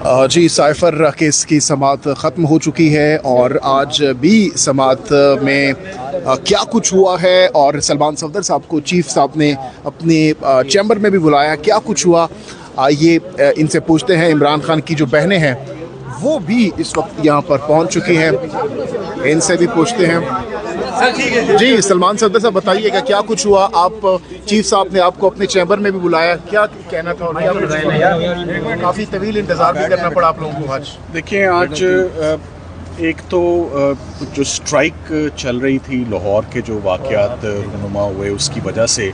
जी, cipher case की समाअत ख़त्म हो चुकी है और आज भी समाअत में क्या कुछ हुआ है और सलमान सफदर साहब को चीफ साहब ने अपने चैम्बर में भी बुलाया, क्या कुछ हुआ, आइए इनसे पूछते हैं। इमरान खान की जो बहनें हैं वो भी इस वक्त यहाँ पर पहुँच चुकी हैं, इनसे भी पूछते हैं। जी, सलमान सफदर साहब बताइएगा क्या कुछ हुआ, आप चीफ साहब ने आपको अपने चैम्बर में भी बुलाया, क्या कहना था और क्या बताया? काफ़ी तवील इंतज़ार भी करना पड़ा आप लोगों को आज। देखिए, आज एक तो जो स्ट्राइक चल रही थी, लाहौर के जो वाक़यात रूनुमा हुए उसकी वजह से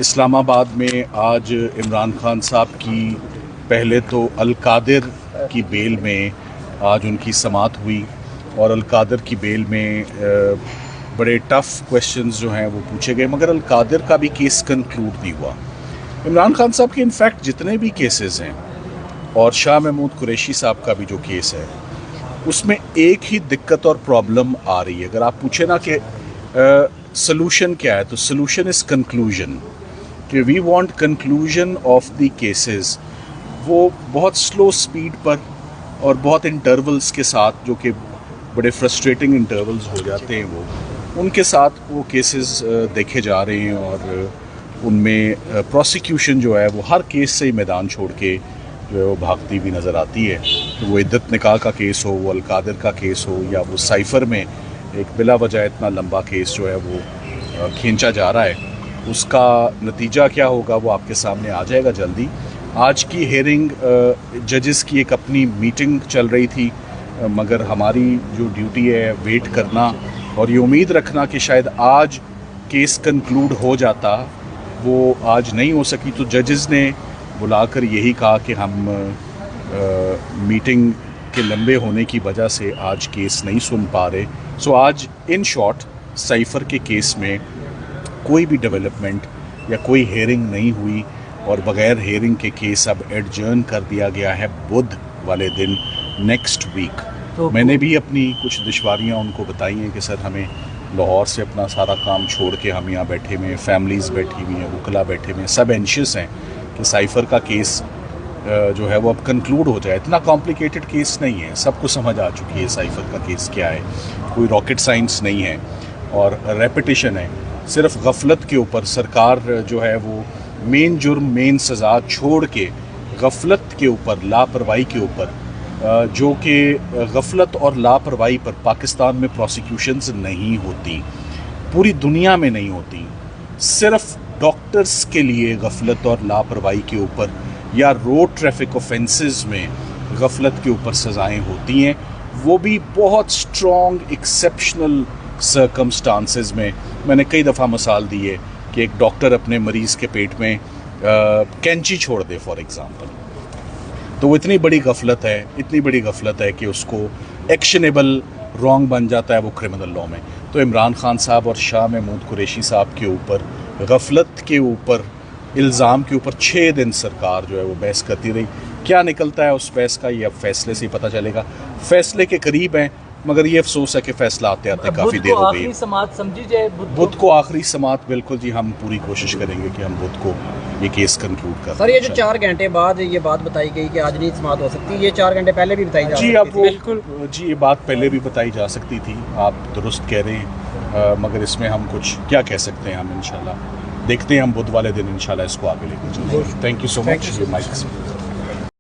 इस्लामाबाद में आज इमरान खान साहब की पहले तो अल कादिर की बेल में आज उनकी समाअत हुई और अल कादिर की बेल में बड़े टफ़ क्वेश्चंस जो हैं वो पूछे गए, मगर अल कादिर का भी केस कंक्लूड नहीं हुआ। इमरान खान साहब के इनफैक्ट जितने भी केसेस हैं और शाह महमूद कुरैशी साहब का भी जो केस है उसमें एक ही दिक्कत और प्रॉब्लम आ रही है। अगर आप पूछे ना कि सलूशन क्या है, तो सलूशन इज़ कंक्लूजन, कि we want conclusion of the cases. वो बहुत स्लो स्पीड पर और बहुत इंटरवल्स के साथ, जो कि बड़े फ्रस्ट्रेटिंग इंटरवल्स हो जाते हैं, वो उनके साथ वो केसेस देखे जा रहे हैं और उनमें प्रोसिक्यूशन जो है वो हर केस से ही मैदान छोड़ के जो है वो भागती भी नज़र आती है। तो वो इद्दत निकाह का केस हो, वो अल कादिर का केस हो, या वो साइफ़र में एक बिला वजह इतना लंबा केस जो है वो खींचा जा रहा है, उसका नतीजा क्या होगा वो आपके सामने आ जाएगा जल्दी। आज की हेयरिंग जजेस की एक अपनी मीटिंग चल रही थी, मगर हमारी जो ड्यूटी है वेट करना और ये उम्मीद रखना कि शायद आज केस कंक्लूड हो जाता, वो आज नहीं हो सकी। तो जजेस ने बुलाकर यही कहा कि हम मीटिंग के लंबे होने की वजह से आज केस नहीं सुन पा रहे। सो आज इन शॉर्ट साइफ़र के केस में कोई भी डेवलपमेंट या कोई हेयरिंग नहीं हुई और बग़ैर हेयरिंग के केस अब एडजर्न कर दिया गया है बुध वाले दिन, नेक्स्ट वीक। तो मैंने भी अपनी कुछ दुश्वारियाँ उनको बताई हैं कि सर हमें लाहौर से अपना सारा काम छोड़ के हम यहाँ बैठे हुए हैं, फैमिलीज़ बैठी हुई हैं, वकला बैठे हुए हैं, सब एंशियस हैं कि साइफ़र का केस जो है वो अब कंक्लूड हो जाए। इतना कॉम्प्लिकेटेड केस नहीं है, सबको समझ आ चुकी है साइफ़र का केस क्या है, कोई रॉकेट साइंस नहीं है और रेपिटिशन है। सिर्फ गफलत के ऊपर सरकार जो है वो मेन जुर्म मेन सज़ा छोड़ के गफलत के ऊपर, लापरवाही के ऊपर, जो कि गफलत और लापरवाही पर पाकिस्तान में प्रोसिक्यूशंस नहीं होती, पूरी दुनिया में नहीं होती। सिर्फ डॉक्टर्स के लिए गफलत और लापरवाही के ऊपर या रोड ट्रैफिक ऑफेंसेस में गफलत के ऊपर सज़ाएं होती हैं, वो भी बहुत स्ट्रॉन्ग एक्सेप्शनल सर्कमस्टांसेस में। मैंने कई दफ़ा मिसाल दी है कि एक डॉक्टर अपने मरीज़ के पेट में कैंची छोड़ दे फॉर एग्ज़ाम्पल, तो वो इतनी बड़ी गफलत है, इतनी बड़ी गफलत है कि उसको एक्शनेबल रॉन्ग बन जाता है वो क्रिमिनल लॉ में। तो इमरान खान साहब और शाह महमूद कुरैशी साहब के ऊपर गफलत के ऊपर इल्ज़ाम के ऊपर 6 दिन सरकार जो है वो बहस करती रही। क्या निकलता है उस बहस का ये अब फैसले से ही पता चलेगा। फैसले के करीब हैं, मगर ये अफसोस है कि फ़ैसला आते आते काफ़ी देर हो गई। समाअत समझी जाए बुध को आखिरी समाअत, बिल्कुल जी, हम पूरी कोशिश करेंगे कि हम बुध को ये केस कंक्लूड कर। सर, ये जो 4 घंटे बाद ये बात बताई गई कि आज नहीं समाअत हो सकती, ये 4 घंटे पहले भी बताई जा सकती थी। अब वो बिल्कुल जी, ये बात पहले भी बताई जा सकती थी, आप दुरुस्त कह रहे हैं, मगर इसमें हम कुछ क्या कह सकते हैं। हम इंशाल्लाह देखते हैं, हम बुध वाले दिन इंशाल्लाह इसको आगे लेकर चलेंगे। Thank you so much.